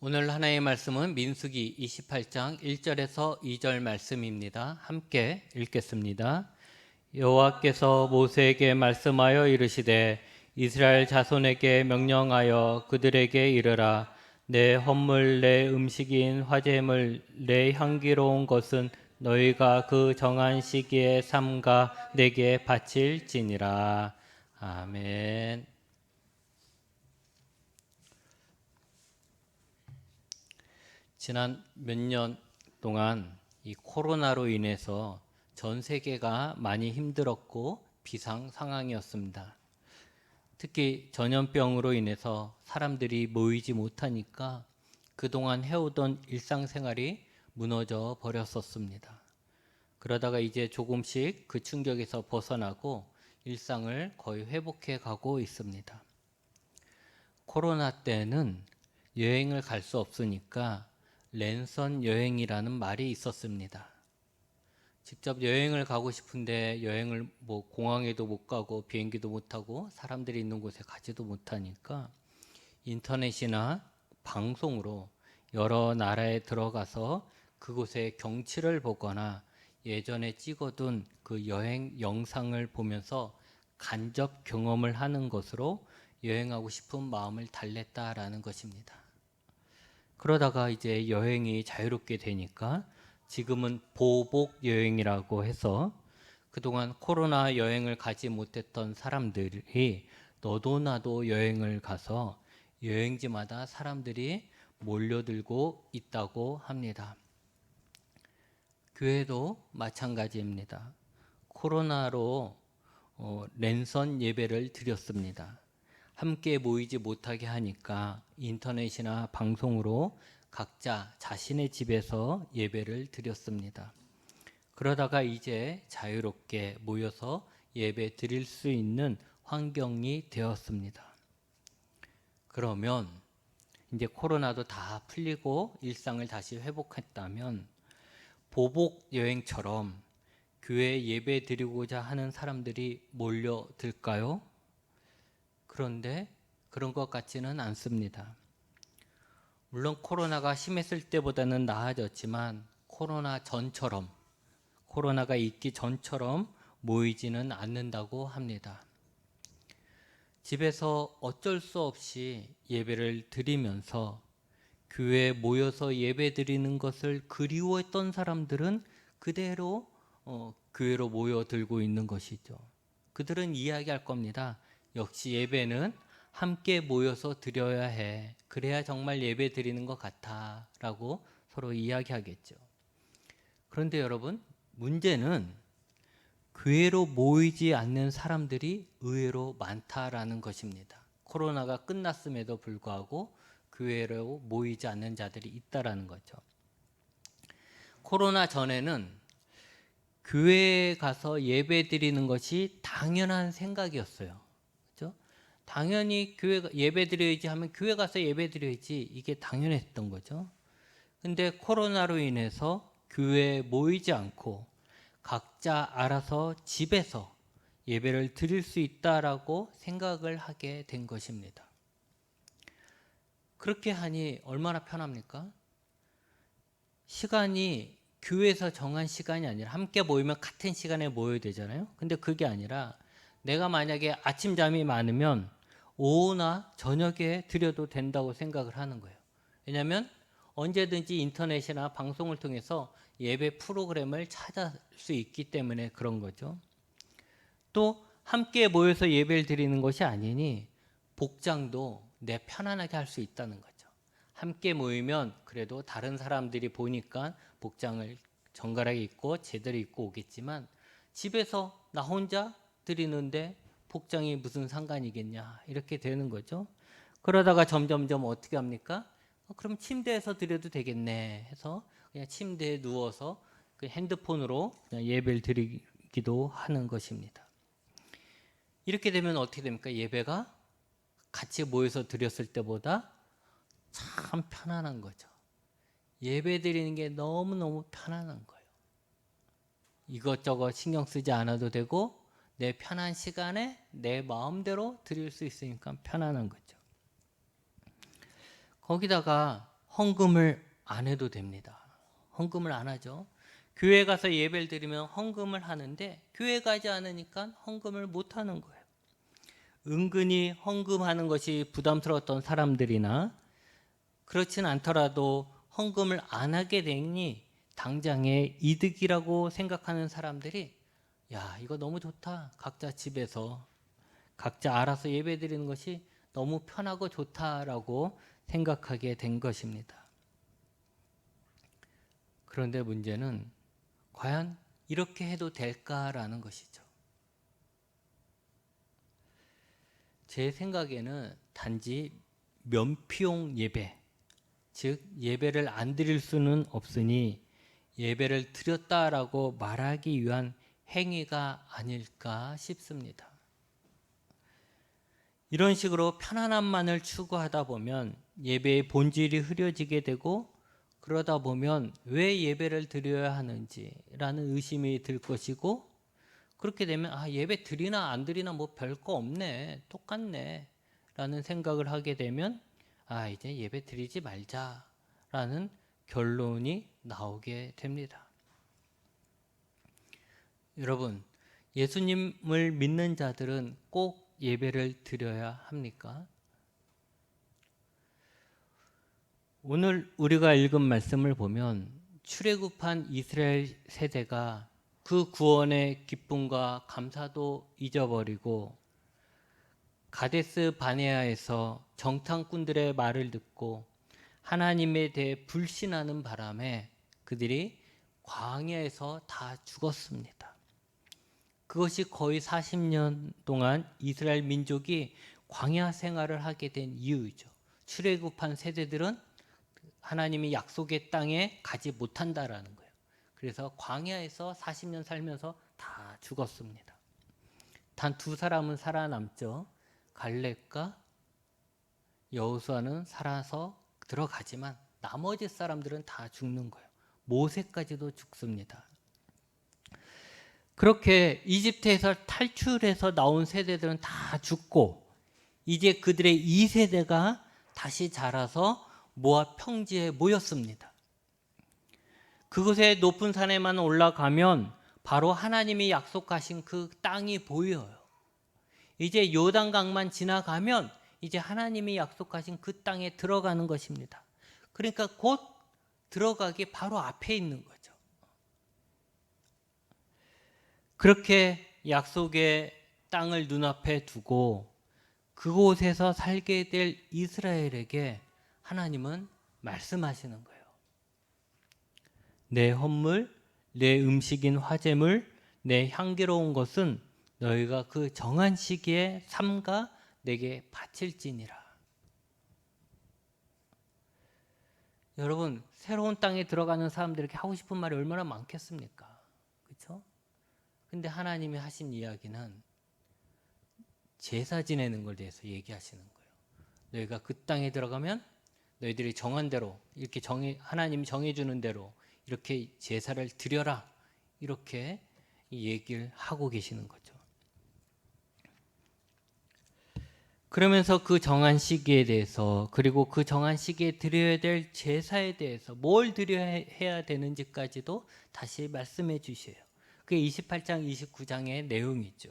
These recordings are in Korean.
오늘 하나의 말씀은 민수기 28장 1절에서 2절 말씀입니다. 함께 읽겠습니다. 여호와께서 모세에게 말씀하여 이르시되 이스라엘 자손에게 명령하여 그들에게 이르라. 내 헌물 내 음식인 화제물 내 향기로운 것은 너희가 그 정한 시기에 삼가 내게 바칠지니라. 아멘. 지난 몇 년 동안 이 코로나로 인해서 전 세계가 많이 힘들었고 비상 상황이었습니다. 특히 전염병으로 인해서 사람들이 모이지 못하니까 그동안 해오던 일상생활이 무너져 버렸었습니다. 그러다가 이제 조금씩 그 충격에서 벗어나고 일상을 거의 회복해 가고 있습니다. 코로나 때는 여행을 갈 수 없으니까 랜선 여행이라는 말이 있었습니다. 직접 여행을 가고 싶은데 여행을 공항에도 못 가고 비행기도 못 타고 사람들이 있는 곳에 가지도 못하니까 인터넷이나 방송으로 여러 나라에 들어가서 그곳의 경치를 보거나 예전에 찍어둔 그 여행 영상을 보면서 간접 경험을 하는 것으로 여행하고 싶은 마음을 달랬다라는 것입니다. 그러다가 이제 여행이 자유롭게 되니까 지금은 보복 여행이라고 해서 그동안 코로나 여행을 가지 못했던 사람들이 너도 나도 여행을 가서 여행지마다 사람들이 몰려들고 있다고 합니다. 교회도 마찬가지입니다. 코로나로 랜선 예배를 드렸습니다. 함께 모이지 못하게 하니까 인터넷이나 방송으로 각자 자신의 집에서 예배를 드렸습니다. 그러다가 이제 자유롭게 모여서 예배 드릴 수 있는 환경이 되었습니다. 그러면 이제 코로나도 다 풀리고 일상을 다시 회복했다면 보복 여행처럼 교회 예배 드리고자 하는 사람들이 몰려들까요? 그런데 그런 것 같지는 않습니다. 물론 코로나가 심했을 때보다는 나아졌지만 코로나가 있기 전처럼 모이지는 않는다고 합니다. 집에서 어쩔 수 없이 예배를 드리면서 교회에 모여서 예배 드리는 것을 그리워했던 사람들은 그대로 교회로 모여들고 있는 것이죠. 그들은 이야기할 겁니다. 역시 예배는 함께 모여서 드려야 해. 그래야 정말 예배 드리는 것 같아. 라고 서로 이야기하겠죠. 그런데 여러분, 문제는 교회로 모이지 않는 사람들이 의외로 많다라는 것입니다. 코로나가 끝났음에도 불구하고 교회로 모이지 않는 자들이 있다라는 거죠. 코로나 전에는 교회에 가서 예배 드리는 것이 당연한 생각이었어요. 그렇죠? 당연히 교회 예배 드려야지 하면 교회 가서 예배 드려야지, 이게 당연했던 거죠. 근데 코로나로 인해서 교회에 모이지 않고 각자 알아서 집에서 예배를 드릴 수 있다라고 생각을 하게 된 것입니다. 그렇게 하니 얼마나 편합니까? 시간이 교회에서 정한 시간이 아니라 함께 모이면 같은 시간에 모여야 되잖아요. 근데 그게 아니라 내가 만약에 아침잠이 많으면 오후나 저녁에 드려도 된다고 생각을 하는 거예요. 왜냐하면 언제든지 인터넷이나 방송을 통해서 예배 프로그램을 찾을 수 있기 때문에 그런 거죠. 또 함께 모여서 예배를 드리는 것이 아니니 복장도 내 편안하게 할 수 있다는 거죠. 함께 모이면 그래도 다른 사람들이 보니까 복장을 정갈하게 입고 제대로 입고 오겠지만 집에서 나 혼자 드리는데 복장이 무슨 상관이겠냐, 이렇게 되는 거죠. 그러다가 점점점 어떻게 합니까? 그럼 침대에서 드려도 되겠네 해서 그냥 침대에 누워서 그 핸드폰으로 그냥 예배를 드리기도 하는 것입니다. 이렇게 되면 어떻게 됩니까? 예배가 같이 모여서 드렸을 때보다 참 편안한 거죠. 예배 드리는 게 너무너무 편안한 거예요. 이것저것 신경 쓰지 않아도 되고 내 편한 시간에 내 마음대로 드릴 수 있으니까 편안한 거죠. 거기다가 헌금을 안 해도 됩니다. 헌금을 안 하죠. 교회 가서 예배를 드리면 헌금을 하는데 교회 가지 않으니까 헌금을 못 하는 거예요. 은근히 헌금하는 것이 부담스러웠던 사람들이나 그렇진 않더라도 헌금을 안 하게 되니 당장의 이득이라고 생각하는 사람들이 야, 이거 너무 좋다. 각자 집에서 각자 알아서 예배 드리는 것이 너무 편하고 좋다라고 생각하게 된 것입니다. 그런데 문제는 과연 이렇게 해도 될까라는 것이죠. 제 생각에는 단지 면피용 예배, 즉 예배를 안 드릴 수는 없으니 예배를 드렸다라고 말하기 위한 행위가 아닐까 싶습니다. 이런 식으로 편안함만을 추구하다 보면 예배의 본질이 흐려지게 되고 그러다 보면 왜 예배를 드려야 하는지라는 의심이 들 것이고 그렇게 되면 예배 드리나 안 드리나 뭐 별거 없네, 똑같네 라는 생각을 하게 되면 이제 예배 드리지 말자라는 결론이 나오게 됩니다. 여러분, 예수님을 믿는 자들은 꼭 예배를 드려야 합니까? 오늘 우리가 읽은 말씀을 보면 출애굽한 이스라엘 세대가 그 구원의 기쁨과 감사도 잊어버리고 가데스 바네아에서 정탐꾼들의 말을 듣고 하나님에 대해 불신하는 바람에 그들이 광야에서 다 죽었습니다. 그것이 거의 40년 동안 이스라엘 민족이 광야 생활을 하게 된 이유죠. 출애굽한 세대들은 하나님이 약속의 땅에 가지 못한다라는 거예요. 그래서 광야에서 40년 살면서 다 죽었습니다. 단 두 사람은 살아남죠. 갈렙과 여호수아는 살아서 들어가지만 나머지 사람들은 다 죽는 거예요. 모세까지도 죽습니다. 그렇게 이집트에서 탈출해서 나온 세대들은 다 죽고 이제 그들의 2세대가 다시 자라서 모압 평지에 모였습니다. 그곳의 높은 산에만 올라가면 바로 하나님이 약속하신 그 땅이 보여요. 이제 요단강만 지나가면 이제 하나님이 약속하신 그 땅에 들어가는 것입니다. 그러니까 곧 들어가기 바로 앞에 있는 거죠. 그렇게 약속의 땅을 눈앞에 두고 그곳에서 살게 될 이스라엘에게 하나님은 말씀하시는 거예요. 내 헌물, 내 음식인 화제물, 내 향기로운 것은 너희가 그 정한 시기에 삼가 내게 바칠지니라. 여러분, 새로운 땅에 들어가는 사람들에게 하고 싶은 말이 얼마나 많겠습니까? 그렇죠? 근데 하나님이 하신 이야기는 제사 지내는 걸 대해서 얘기하시는 거예요. 너희가 그 땅에 들어가면 너희들이 정한 대로 이렇게 하나님이 정해주는 대로 이렇게 제사를 드려라, 이렇게 얘기를 하고 계시는 거죠. 그러면서 그 정한 시기에 대해서 그리고 그 정한 시기에 드려야 될 제사에 대해서 뭘 드려야 해야 되는지까지도 다시 말씀해 주셔요. 그게 28장 29장의 내용이죠.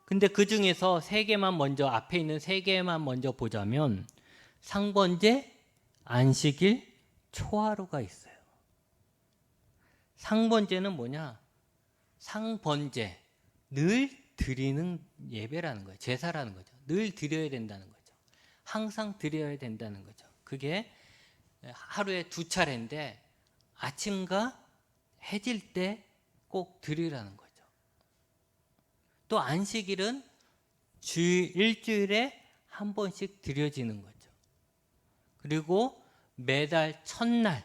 근데 그 중에서 세 개만 먼저, 앞에 있는 세 개만 먼저 보자면 상번제, 안식일, 초하루가 있어요. 상번제는 뭐냐? 상번제, 늘 드리는 예배라는 거예요. 제사라는 거죠. 늘 드려야 된다는 거죠. 항상 드려야 된다는 거죠. 그게 하루에 2차례인데 아침과 해질 때 꼭 드리라는 거죠. 또 안식일은 일주일에 한 번씩 드려지는 거죠. 그리고 매달 첫날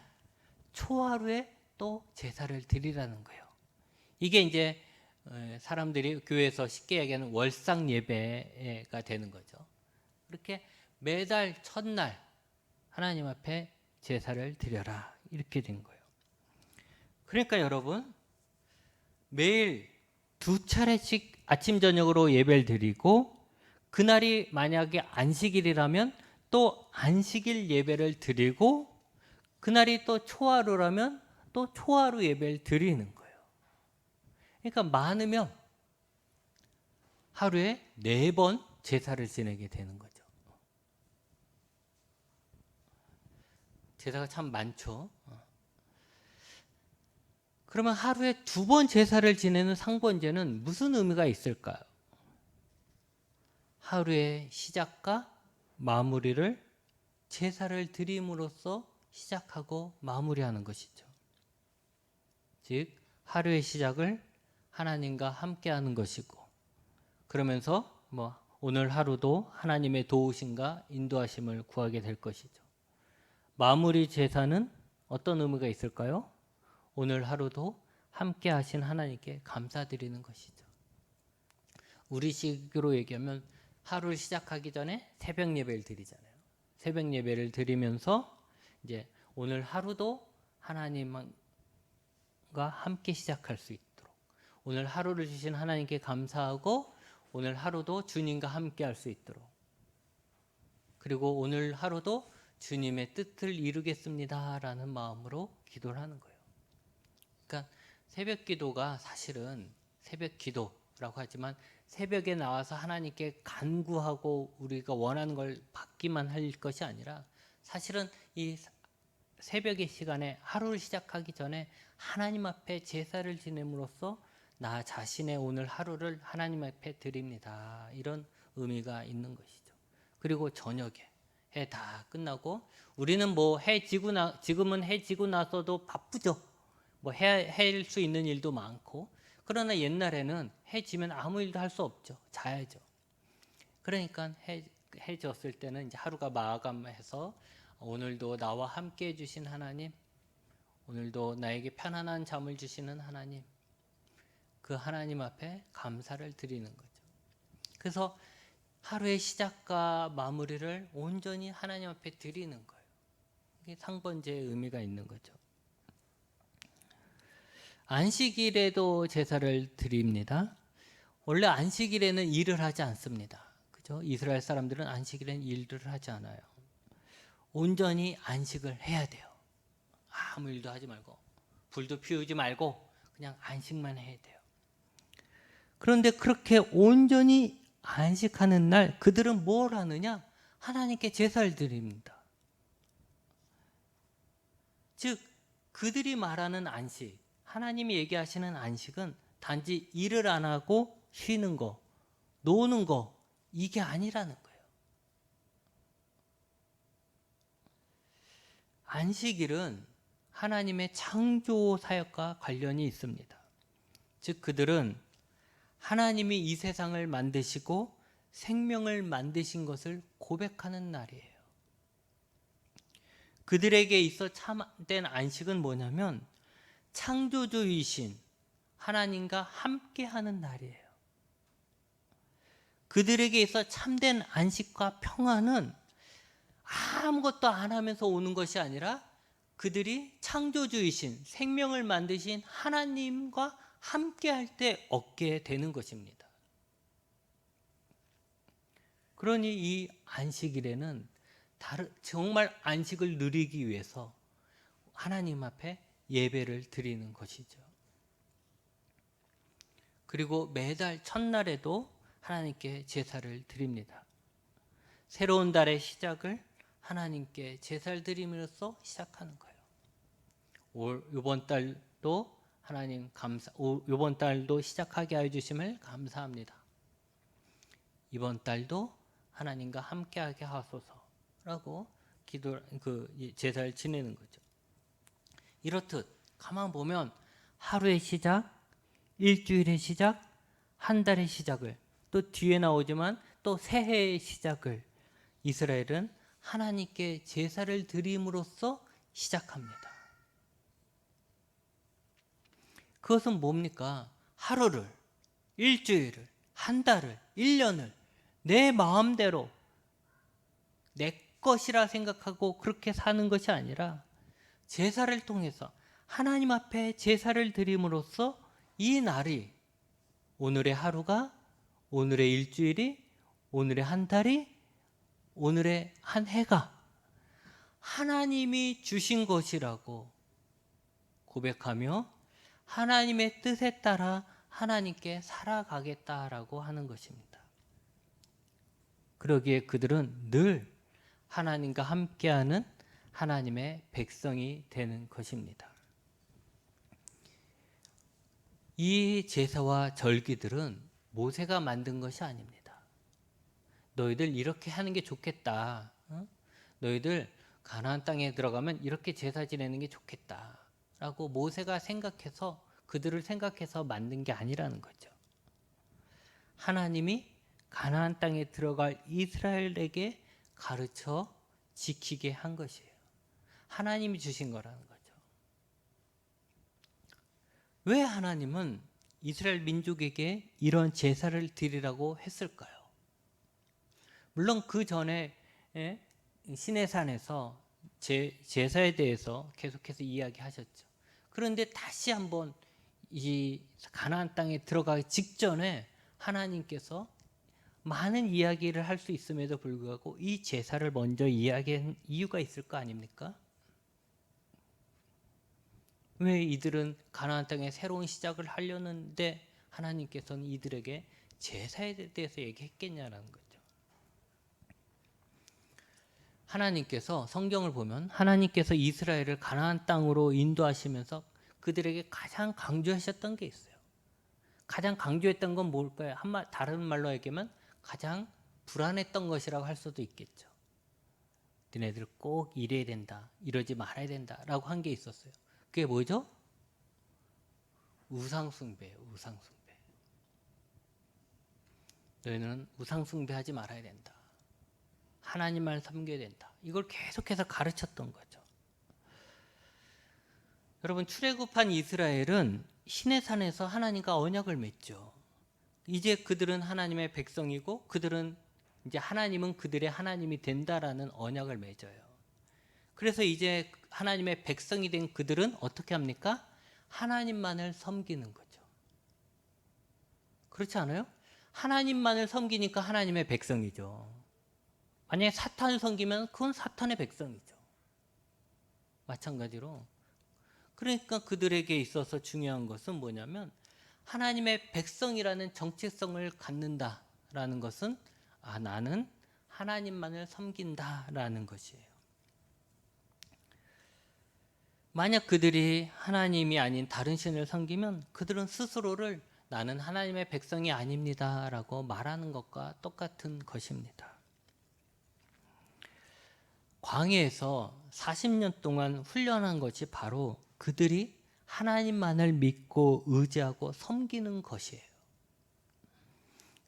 초하루에 또 제사를 드리라는 거예요. 이게 이제 사람들이 교회에서 쉽게 얘기하는 월상 예배가 되는 거죠. 이렇게 매달 첫날 하나님 앞에 제사를 드려라, 이렇게 된 거예요. 그러니까 여러분, 매일 2차례씩 아침 저녁으로 예배를 드리고 그날이 만약에 안식일이라면 또 안식일 예배를 드리고 그날이 또 초하루라면 또 초하루 예배를 드리는 거예요. 그러니까 많으면 하루에 4번 제사를 지내게 되는 거죠. 제사가 참 많죠. 그러면 하루에 2번 제사를 지내는 상번제는 무슨 의미가 있을까요? 하루의 시작과 마무리를 제사를 드림으로써 시작하고 마무리하는 것이죠. 즉 하루의 시작을 하나님과 함께하는 것이고, 그러면서 오늘 하루도 하나님의 도우심과 인도하심을 구하게 될 것이죠. 마무리 제사는 어떤 의미가 있을까요? 오늘 하루도 함께 하신 하나님께 감사드리는 것이죠. 우리식으로 얘기하면 하루를 시작하기 전에 새벽 예배를 드리잖아요. 새벽 예배를 드리면서 이제 오늘 하루도 하나님과 함께 시작할 수 있도록, 오늘 하루를 주신 하나님께 감사하고 오늘 하루도 주님과 함께 할 수 있도록, 그리고 오늘 하루도 주님의 뜻을 이루겠습니다 라는 마음으로 기도를 하는 거예요. 그러니까 새벽 기도가 사실은 새벽 기도라고 하지만 새벽에 나와서 하나님께 간구하고 우리가 원하는 걸 받기만 할 것이 아니라, 사실은 이 새벽의 시간에 하루를 시작하기 전에 하나님 앞에 제사를 지냄으로써 나 자신의 오늘 하루를 하나님 앞에 드립니다, 이런 의미가 있는 것이죠. 그리고 저녁에 해 다 끝나고, 우리는 지금은 해 지고 나서도 바쁘죠. 할 수 있는 일도 많고, 그러나 옛날에는 해 지면 아무 일도 할 수 없죠. 자야죠. 그러니까 해 졌을 때는 이제 하루가 마감해서 오늘도 나와 함께 해주신 하나님, 오늘도 나에게 편안한 잠을 주시는 하나님, 그 하나님 앞에 감사를 드리는 거죠. 그래서 하루의 시작과 마무리를 온전히 하나님 앞에 드리는 거예요. 이게 상번제의 의미가 있는 거죠. 안식일에도 제사를 드립니다. 원래 안식일에는 일을 하지 않습니다. 그죠? 이스라엘 사람들은 안식일에는 일을 하지 않아요. 온전히 안식을 해야 돼요. 아무 일도 하지 말고, 불도 피우지 말고 그냥 안식만 해야 돼요. 그런데 그렇게 온전히 안식하는 날 그들은 뭘 하느냐? 하나님께 제사를 드립니다. 즉 그들이 말하는 안식, 하나님이 얘기하시는 안식은 단지 일을 안 하고 쉬는 거, 노는 거, 이게 아니라는 거예요. 안식일은 하나님의 창조 사역과 관련이 있습니다. 즉 그들은 하나님이 이 세상을 만드시고 생명을 만드신 것을 고백하는 날이에요. 그들에게 있어 참된 안식은 뭐냐면 창조주이신 하나님과 함께하는 날이에요. 그들에게 있어 참된 안식과 평안은 아무것도 안 하면서 오는 것이 아니라 그들이 창조주이신 생명을 만드신 하나님과 함께할 때 얻게 되는 것입니다. 그러니 이 안식일에는 정말 안식을 누리기 위해서 하나님 앞에 예배를 드리는 것이죠. 그리고 매달 첫날에도 하나님께 제사를 드립니다. 새로운 달의 시작을 하나님께 제사를 드림으로써 시작하는 거예요. 이번 달도 이번 달도 시작하게 해 주심을 감사합니다. 이번 달도 하나님과 함께하게 하소서라고 제사를 지내는 거죠. 이렇듯 가만 보면 하루의 시작, 일주일의 시작, 한 달의 시작을, 또 뒤에 나오지만 또 새해의 시작을 이스라엘은 하나님께 제사를 드림으로써 시작합니다. 그것은 뭡니까? 하루를, 일주일을, 한 달을, 1년을 내 마음대로 내 것이라 생각하고 그렇게 사는 것이 아니라 제사를 통해서 하나님 앞에 제사를 드림으로써 이 날이, 오늘의 하루가, 오늘의 일주일이, 오늘의 한 달이 오늘의 한 해가 하나님이 주신 것이라고 고백하며 하나님의 뜻에 따라 하나님께 살아가겠다라고 하는 것입니다. 그러기에 그들은 늘 하나님과 함께하는 하나님의 백성이 되는 것입니다. 이 제사와 절기들은 모세가 만든 것이 아닙니다. 너희들 이렇게 하는 게 좋겠다. 너희들 가나안 땅에 들어가면 이렇게 제사 지내는 게 좋겠다 라고 모세가 생각해서, 그들을 생각해서 만든 게 아니라는 거죠. 하나님이 가나안 땅에 들어갈 이스라엘에게 가르쳐 지키게 한 것이에요. 하나님이 주신 거라는 거죠. 왜 하나님은 이스라엘 민족에게 이런 제사를 드리라고 했을까요? 물론 그 전에 시내산에서 제사에 대해서 계속해서 이야기하셨죠. 그런데 다시 한번 이 가나안 땅에 들어가기 직전에 하나님께서 많은 이야기를 할 수 있음에도 불구하고 이 제사를 먼저 이야기한 이유가 있을 거 아닙니까? 왜 이들은 가나안 땅에 새로운 시작을 하려는데 하나님께서는 이들에게 제사에 대해서 얘기했겠냐라는 거죠. 하나님께서 성경을 보면 하나님께서 이스라엘을 가나안 땅으로 인도하시면서 그들에게 가장 강조하셨던 게 있어요. 가장 강조했던 건 뭘까요? 다른 말로 얘기하면 가장 불안했던 것이라고 할 수도 있겠죠. 너네들 꼭 이래야 된다, 이러지 말아야 된다라고 한 게 있었어요. 그게 뭐죠? 우상숭배예요. 우상숭배. 너희는 우상숭배하지 말아야 된다. 하나님만 섬겨야 된다. 이걸 계속해서 가르쳤던 거죠. 여러분, 출애굽한 이스라엘은 시내산에서 하나님과 언약을 맺죠. 이제 그들은 하나님의 백성이고 그들은 이제 하나님은 그들의 하나님이 된다라는 언약을 맺어요. 그래서 이제 하나님의 백성이 된 그들은 어떻게 합니까? 하나님만을 섬기는 거죠. 그렇지 않아요? 하나님만을 섬기니까 하나님의 백성이죠. 만약에 사탄을 섬기면 그건 사탄의 백성이죠. 마찬가지로. 그러니까 그들에게 있어서 중요한 것은 뭐냐면 하나님의 백성이라는 정체성을 갖는다라는 것은 나는 하나님만을 섬긴다라는 것이에요. 만약 그들이 하나님이 아닌 다른 신을 섬기면 그들은 스스로를 나는 하나님의 백성이 아닙니다 라고 말하는 것과 똑같은 것입니다. 광야에서 40년 동안 훈련한 것이 바로 그들이 하나님만을 믿고 의지하고 섬기는 것이에요.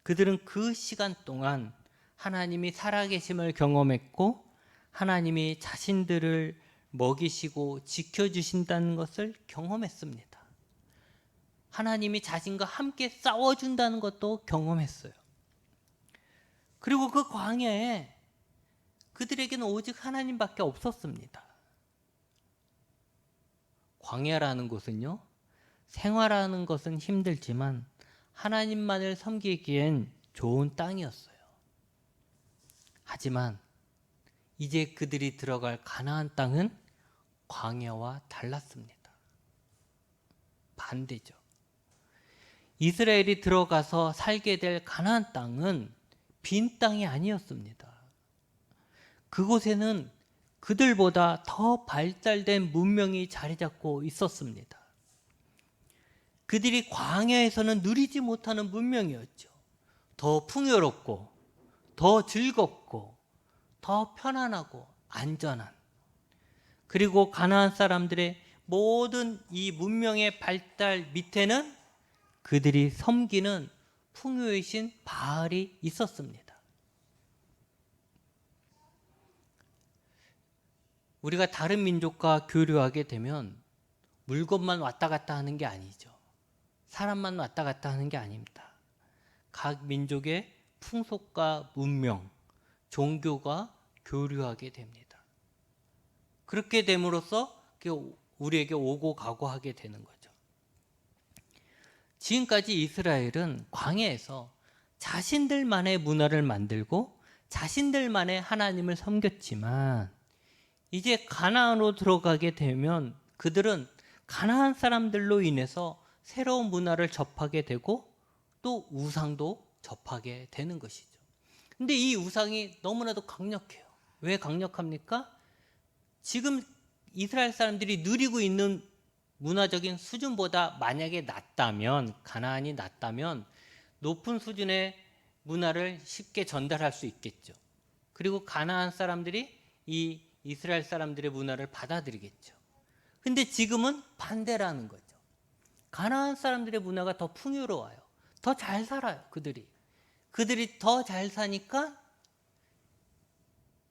그들은 그 시간 동안 하나님이 살아계심을 경험했고 하나님이 자신들을 먹이시고 지켜주신다는 것을 경험했습니다. 하나님이 자신과 함께 싸워준다는 것도 경험했어요. 그리고 그 광야에 그들에게는 오직 하나님밖에 없었습니다. 광야라는 곳은요, 생활하는 것은 힘들지만 하나님만을 섬기기엔 좋은 땅이었어요. 하지만 이제 그들이 들어갈 가나안 땅은 광야와 달랐습니다. 반대죠. 이스라엘이 들어가서 살게 될 가나안 땅은 빈 땅이 아니었습니다. 그곳에는 그들보다 더 발달된 문명이 자리 잡고 있었습니다. 그들이 광야에서는 누리지 못하는 문명이었죠. 더 풍요롭고 더 즐겁고 더 편안하고 안전한, 그리고 가나안 사람들의 모든 이 문명의 발달 밑에는 그들이 섬기는 풍요이신 바알이 있었습니다. 우리가 다른 민족과 교류하게 되면 물건만 왔다 갔다 하는 게 아니죠. 사람만 왔다 갔다 하는 게 아닙니다. 각 민족의 풍속과 문명, 종교가 교류하게 됩니다. 그렇게 됨으로써 우리에게 오고 가고 하게 되는 거죠. 지금까지 이스라엘은 광야에서 자신들만의 문화를 만들고 자신들만의 하나님을 섬겼지만 이제 가나안으로 들어가게 되면 그들은 가나안 사람들로 인해서 새로운 문화를 접하게 되고 또 우상도 접하게 되는 것이죠. 근데 이 우상이 너무나도 강력해요. 왜 강력합니까? 지금 이스라엘 사람들이 누리고 있는 문화적인 수준보다 만약에 낮다면, 가나안이 낮다면 높은 수준의 문화를 쉽게 전달할 수 있겠죠. 그리고 가나안 사람들이 이 이스라엘 사람들의 문화를 받아들이겠죠. 근데 지금은 반대라는 거죠. 가나안 사람들의 문화가 더 풍요로워요. 더 잘 살아요, 그들이. 그들이 더 잘 사니까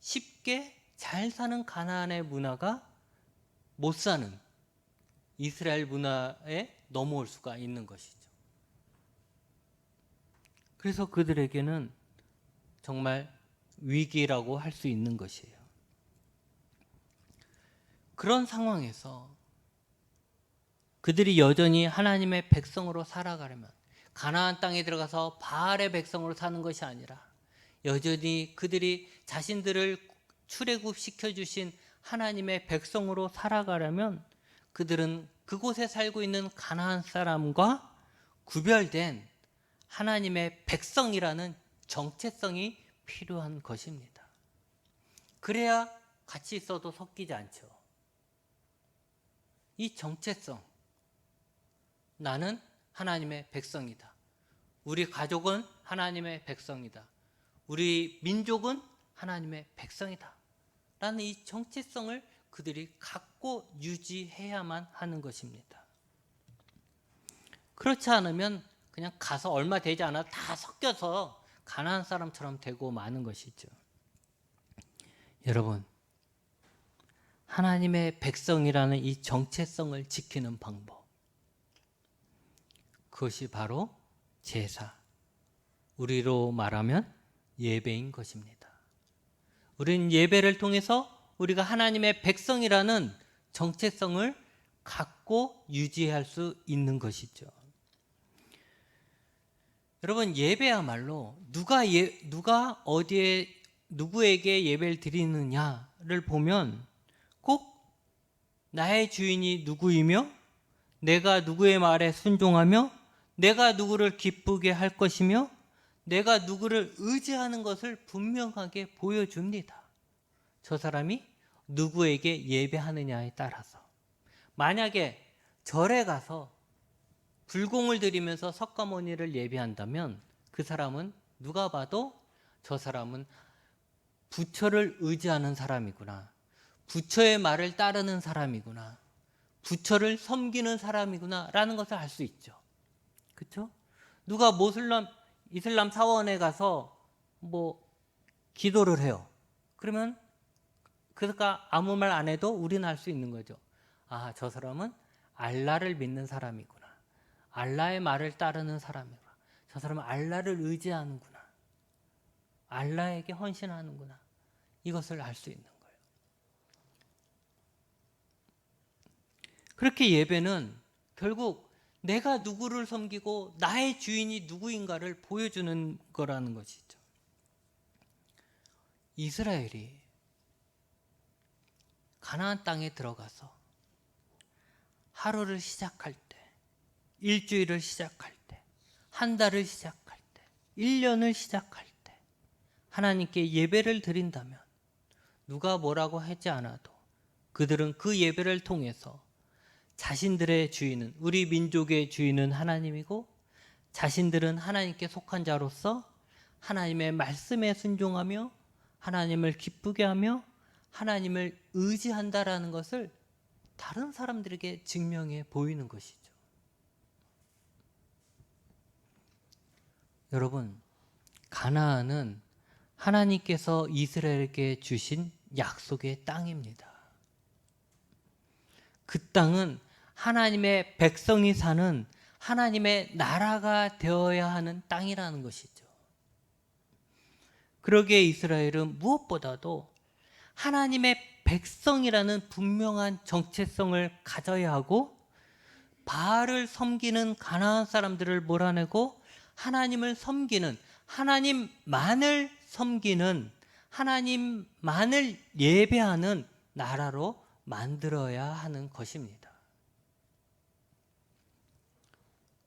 쉽게 잘 사는 가나안의 문화가 못 사는 이스라엘 문화에 넘어올 수가 있는 것이죠. 그래서 그들에게는 정말 위기라고 할 수 있는 것이에요. 그런 상황에서 그들이 여전히 하나님의 백성으로 살아가려면 가나안 땅에 들어가서 바알의 백성으로 사는 것이 아니라 여전히 그들이 자신들을 출애굽시켜 주신 하나님의 백성으로 살아가려면 그들은 그곳에 살고 있는 가나안 사람과 구별된 하나님의 백성이라는 정체성이 필요한 것입니다. 그래야 같이 있어도 섞이지 않죠. 이 정체성, 나는 하나님의 백성이다. 우리 가족은 하나님의 백성이다. 우리 민족은 하나님의 백성이다. 라는 이 정체성을 그들이 갖고 유지해야만 하는 것입니다. 그렇지 않으면 그냥 가서 얼마 되지 않아 다 섞여서 가나안 사람처럼 되고 마는 것이죠. 여러분, 하나님의 백성이라는 이 정체성을 지키는 방법, 그것이 바로 제사, 우리로 말하면 예배인 것입니다. 우리는 예배를 통해서 우리가 하나님의 백성이라는 정체성을 갖고 유지할 수 있는 것이죠. 여러분, 예배야말로 누가 어디에 누구에게 예배를 드리느냐를 보면 꼭 나의 주인이 누구이며 내가 누구의 말에 순종하며 내가 누구를 기쁘게 할 것이며 내가 누구를 의지하는 것을 분명하게 보여줍니다. 저 사람이 누구에게 예배하느냐에 따라서. 만약에 절에 가서 불공을 드리면서 석가모니를 예배한다면 그 사람은 누가 봐도 저 사람은 부처를 의지하는 사람이구나, 부처의 말을 따르는 사람이구나, 부처를 섬기는 사람이구나 라는 것을 알 수 있죠. 그렇죠? 누가 이슬람 사원에 가서 기도를 해요. 그러면 그가 아무 말 안 해도 우리는 알 수 있는 거죠. 아, 저 사람은 알라를 믿는 사람이구나, 알라의 말을 따르는 사람이구나, 저 사람은 알라를 의지하는구나, 알라에게 헌신하는구나, 이것을 알 수 있는 거예요. 그렇게 예배는 결국 내가 누구를 섬기고 나의 주인이 누구인가를 보여주는 거라는 것이죠. 이스라엘이 가나안 땅에 들어가서 하루를 시작할 때, 일주일을 시작할 때, 한 달을 시작할 때, 1년을 시작할 때 하나님께 예배를 드린다면 누가 뭐라고 하지 않아도 그들은 그 예배를 통해서 자신들의 주인은, 우리 민족의 주인은 하나님이고 자신들은 하나님께 속한 자로서 하나님의 말씀에 순종하며 하나님을 기쁘게 하며 하나님을 의지한다라는 것을 다른 사람들에게 증명해 보이는 것이죠. 여러분, 가나안은 하나님께서 이스라엘에게 주신 약속의 땅입니다. 그 땅은 하나님의 백성이 사는 하나님의 나라가 되어야 하는 땅이라는 것이죠. 그러기에 이스라엘은 무엇보다도 하나님의 백성이라는 분명한 정체성을 가져야 하고 바알을 섬기는 가나안 사람들을 몰아내고 하나님을 섬기는, 하나님만을 섬기는 하나님만을 예배하는 나라로 만들어야 하는 것입니다.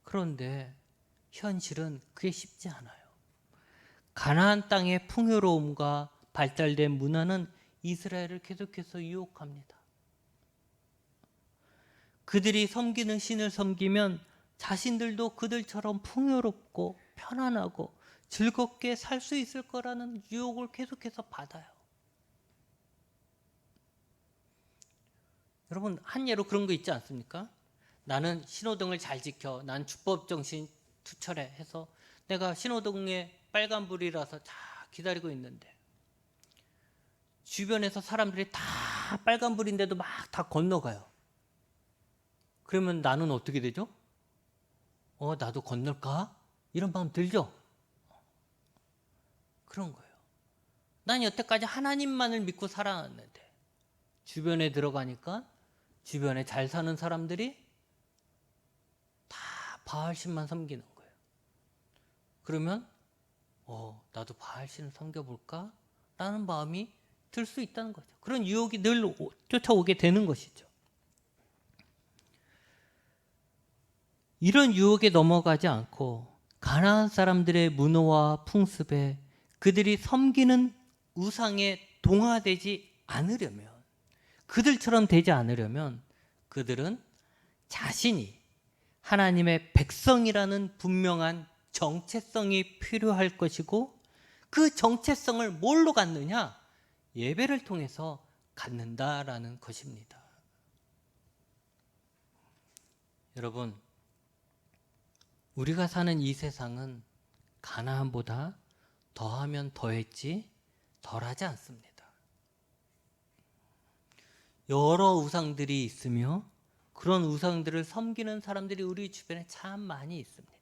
그런데 현실은 그게 쉽지 않아요. 가나안 땅의 풍요로움과 발달된 문화는 이스라엘을 계속해서 유혹합니다. 그들이 섬기는 신을 섬기면 자신들도 그들처럼 풍요롭고 편안하고 즐겁게 살 수 있을 거라는 유혹을 계속해서 받아요. 여러분, 한 예로 그런 거 있지 않습니까? 나는 신호등을 잘 지켜, 난 주법정신 투철해 해서 내가 신호등에 빨간불이라서 다 기다리고 있는데 주변에서 사람들이 다 빨간불인데도 막 다 건너가요. 그러면 나는 어떻게 되죠? 나도 건널까? 이런 마음 들죠? 그런 거예요. 난 여태까지 하나님만을 믿고 살아왔는데 주변에 들어가니까 주변에 잘 사는 사람들이 다 바알신만 섬기는 거예요. 그러면 나도 바알신을 섬겨볼까? 라는 마음이 들 수 있다는 거죠. 그런 유혹이 늘 쫓아오게 되는 것이죠. 이런 유혹에 넘어가지 않고 가나안 사람들의 문화와 풍습에 그들이 섬기는 우상에 동화되지 않으려면, 그들처럼 되지 않으려면 그들은 자신이 하나님의 백성이라는 분명한 정체성이 필요할 것이고, 그 정체성을 뭘로 갖느냐? 예배를 통해서 갖는다라는 것입니다. 여러분, 우리가 사는 이 세상은 가나안보다 더하면 더했지 덜하지 않습니다. 여러 우상들이 있으며 그런 우상들을 섬기는 사람들이 우리 주변에 참 많이 있습니다.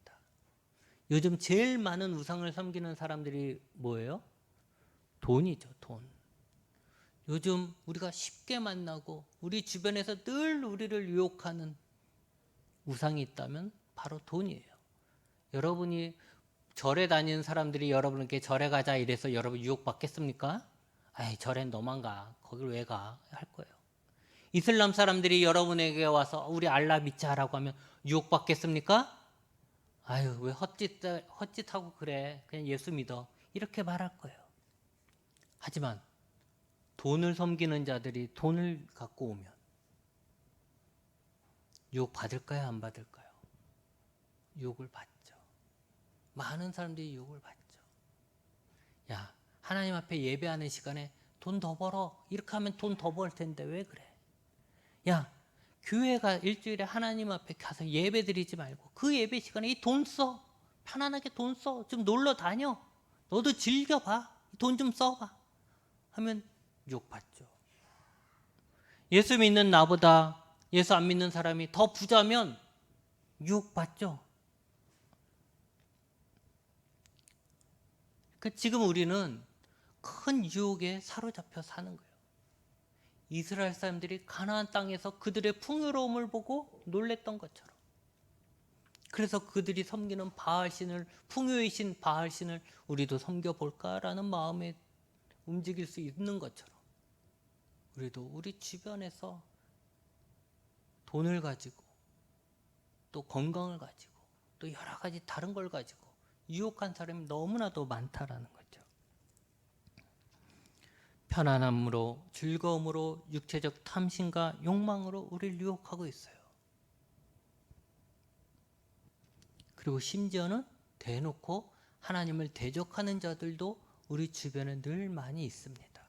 요즘 제일 많은 우상을 섬기는 사람들이 뭐예요? 돈이죠, 돈. 요즘 우리가 쉽게 만나고 우리 주변에서 늘 우리를 유혹하는 우상이 있다면 바로 돈이에요. 여러분이 절에 다니는 사람들이 여러분에게 절에 가자 이래서 여러분 유혹받겠습니까? 아이, 절엔 너만 가. 거길 왜 가? 할 거예요. 이슬람 사람들이 여러분에게 와서 우리 알라 믿자라고 하면 유혹받겠습니까? 아유, 왜 헛짓하고 그래. 그냥 예수 믿어. 이렇게 말할 거예요. 하지만 돈을 섬기는 자들이 돈을 갖고 오면 유혹 받을까요? 안 받을까요? 유혹을 받죠. 많은 사람들이 유혹을 받죠. 야, 하나님 앞에 예배하는 시간에 돈 더 벌어. 이렇게 하면 돈 더 벌 텐데 왜 그래? 야, 교회가 일주일에 하나님 앞에 가서 예배 드리지 말고 그 예배 시간에 이 돈 써. 편안하게 돈 써. 좀 놀러 다녀. 너도 즐겨봐. 돈 좀 써봐. 하면 유혹받죠. 예수 믿는 나보다 예수 안 믿는 사람이 더 부자면 유혹받죠. 지금 우리는 큰 유혹에 사로잡혀 사는 거예요. 이스라엘 사람들이 가나안 땅에서 그들의 풍요로움을 보고 놀랬던 것처럼, 그래서 그들이 섬기는 바알신을, 풍요의 신 바알신을 우리도 섬겨볼까라는 마음에 움직일 수 있는 것처럼, 우리도 우리 주변에서 돈을 가지고 또 건강을 가지고 또 여러 가지 다른 걸 가지고 유혹한 사람이 너무나도 많다라는 거죠. 편안함으로, 즐거움으로, 육체적 탐심과 욕망으로 우리를 유혹하고 있어요. 그리고 심지어는 대놓고 하나님을 대적하는 자들도 우리 주변에 늘 많이 있습니다.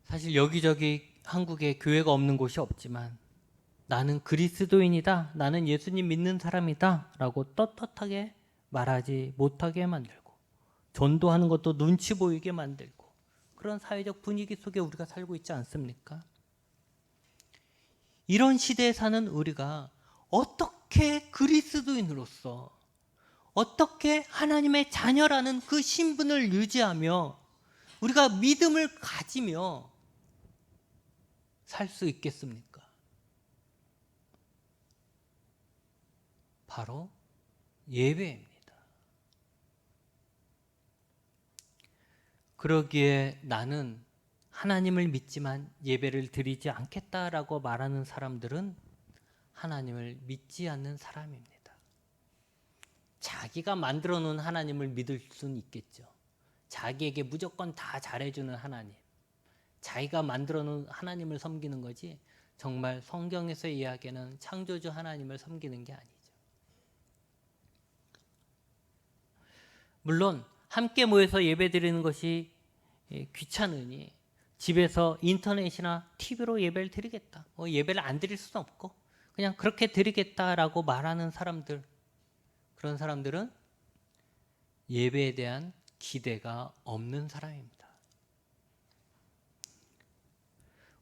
사실 여기저기 한국에 교회가 없는 곳이 없지만 나는 그리스도인이다, 나는 예수님 믿는 사람이다 라고 떳떳하게 말하지 못하게 만들고, 전도하는 것도 눈치 보이게 만들고, 그런 사회적 분위기 속에 우리가 살고 있지 않습니까? 이런 시대에 사는 우리가 어떻게 그리스도인으로서, 어떻게 하나님의 자녀라는 그 신분을 유지하며 우리가 믿음을 가지며 살 수 있겠습니까? 바로 예배입니다. 그러기에 나는 하나님을 믿지만 예배를 드리지 않겠다라고 말하는 사람들은 하나님을 믿지 않는 사람입니다. 자기가 만들어 놓은 하나님을 믿을 수는 있겠죠. 자기에게 무조건 다 잘해주는 하나님, 자기가 만들어 놓은 하나님을 섬기는 거지, 정말 성경에서 이야기하는 창조주 하나님을 섬기는 게 아니죠. 물론 함께 모여서 예배드리는 것이 귀찮으니 집에서 인터넷이나 TV로 예배를 드리겠다, 예배를 안 드릴 수는 없고 그냥 그렇게 드리겠다라고 말하는 사람들, 그런 사람들은 예배에 대한 기대가 없는 사람입니다.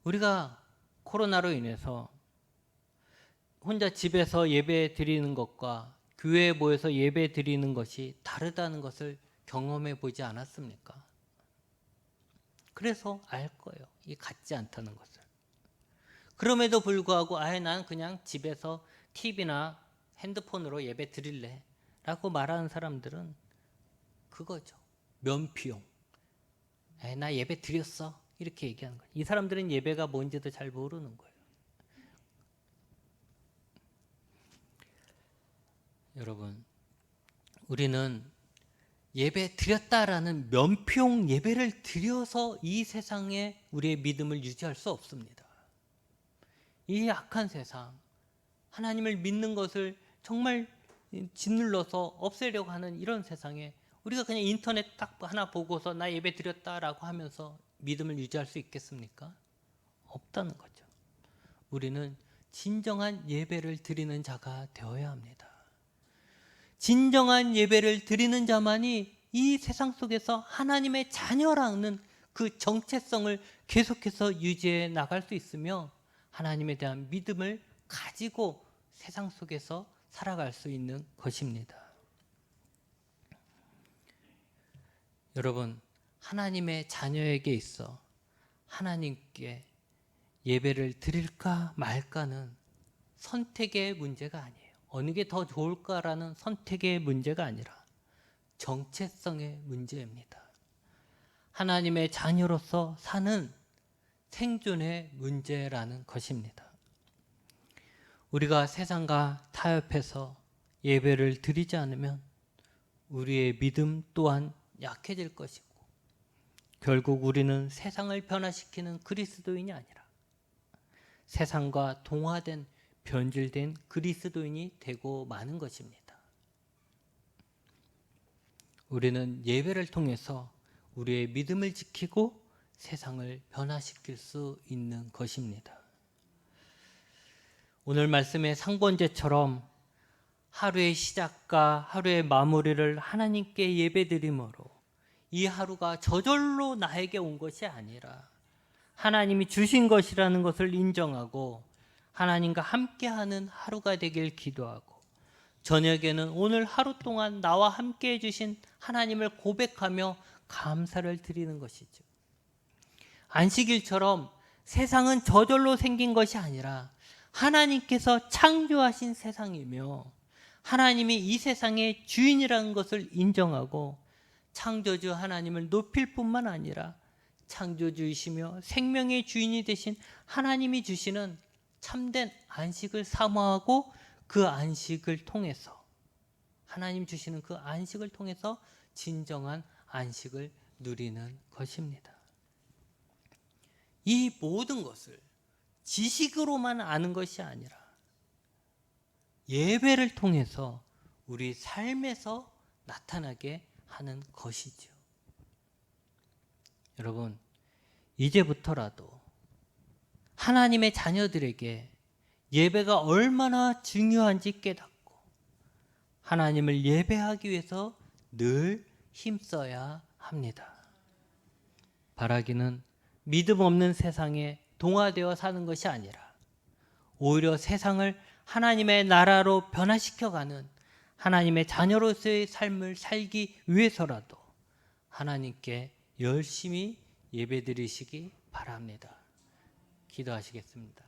우리가 코로나로 인해서 혼자 집에서 예배 드리는 것과 교회에 모여서 예배 드리는 것이 다르다는 것을 경험해 보지 않았습니까? 그래서 알 거예요, 이 같지 않다는 것을. 그럼에도 불구하고 난 그냥 집에서 TV나 핸드폰으로 예배 드릴래 라고 말하는 사람들은 그거죠. 면피용. 나 예배 드렸어, 이렇게 얘기하는 거예요. 이 사람들은 예배가 뭔지도 잘 모르는 거예요. 여러분, 우리는 예배 드렸다라는 면피용 예배를 드려서 이 세상에 우리의 믿음을 유지할 수 없습니다. 이 악한 세상, 하나님을 믿는 것을 정말 짓눌러서 없애려고 하는 이런 세상에 우리가 그냥 인터넷 딱 하나 보고서 나 예배 드렸다라고 하면서 믿음을 유지할 수 있겠습니까? 없다는 거죠. 우리는 진정한 예배를 드리는 자가 되어야 합니다. 진정한 예배를 드리는 자만이 이 세상 속에서 하나님의 자녀라는 그 정체성을 계속해서 유지해 나갈 수 있으며 하나님에 대한 믿음을 가지고 세상 속에서 살아갈 수 있는 것입니다. 여러분, 하나님의 자녀에게 있어 하나님께 예배를 드릴까 말까는 선택의 문제가 아니에요. 어느 게 더 좋을까라는 선택의 문제가 아니라 정체성의 문제입니다. 하나님의 자녀로서 사는 생존의 문제라는 것입니다. 우리가 세상과 타협해서 예배를 드리지 않으면 우리의 믿음 또한 약해질 것이고 결국 우리는 세상을 변화시키는 그리스도인이 아니라 세상과 동화된 변질된 그리스도인이 되고 마는 것입니다. 우리는 예배를 통해서 우리의 믿음을 지키고 세상을 변화시킬 수 있는 것입니다. 오늘 말씀의 상번제처럼 하루의 시작과 하루의 마무리를 하나님께 예배드림으로 이 하루가 저절로 나에게 온 것이 아니라 하나님이 주신 것이라는 것을 인정하고 하나님과 함께하는 하루가 되길 기도하고 저녁에는 오늘 하루 동안 나와 함께 해주신 하나님을 고백하며 감사를 드리는 것이죠. 안식일처럼 세상은 저절로 생긴 것이 아니라 하나님께서 창조하신 세상이며 하나님이 이 세상의 주인이라는 것을 인정하고 창조주 하나님을 높일 뿐만 아니라 창조주이시며 생명의 주인이 되신 하나님이 주시는 참된 안식을 사모하고 그 안식을 통해서 하나님 주시는 그 안식을 통해서 진정한 안식을 누리는 것입니다. 이 모든 것을 지식으로만 아는 것이 아니라 예배를 통해서 우리 삶에서 나타나게 하는 것이죠. 여러분, 이제부터라도 하나님의 자녀들에게 예배가 얼마나 중요한지 깨닫고 하나님을 예배하기 위해서 늘 힘써야 합니다. 바라기는 믿음 없는 세상에 동화되어 사는 것이 아니라 오히려 세상을 하나님의 나라로 변화시켜가는 하나님의 자녀로서의 삶을 살기 위해서라도 하나님께 열심히 예배드리시기 바랍니다. 기도하시겠습니다.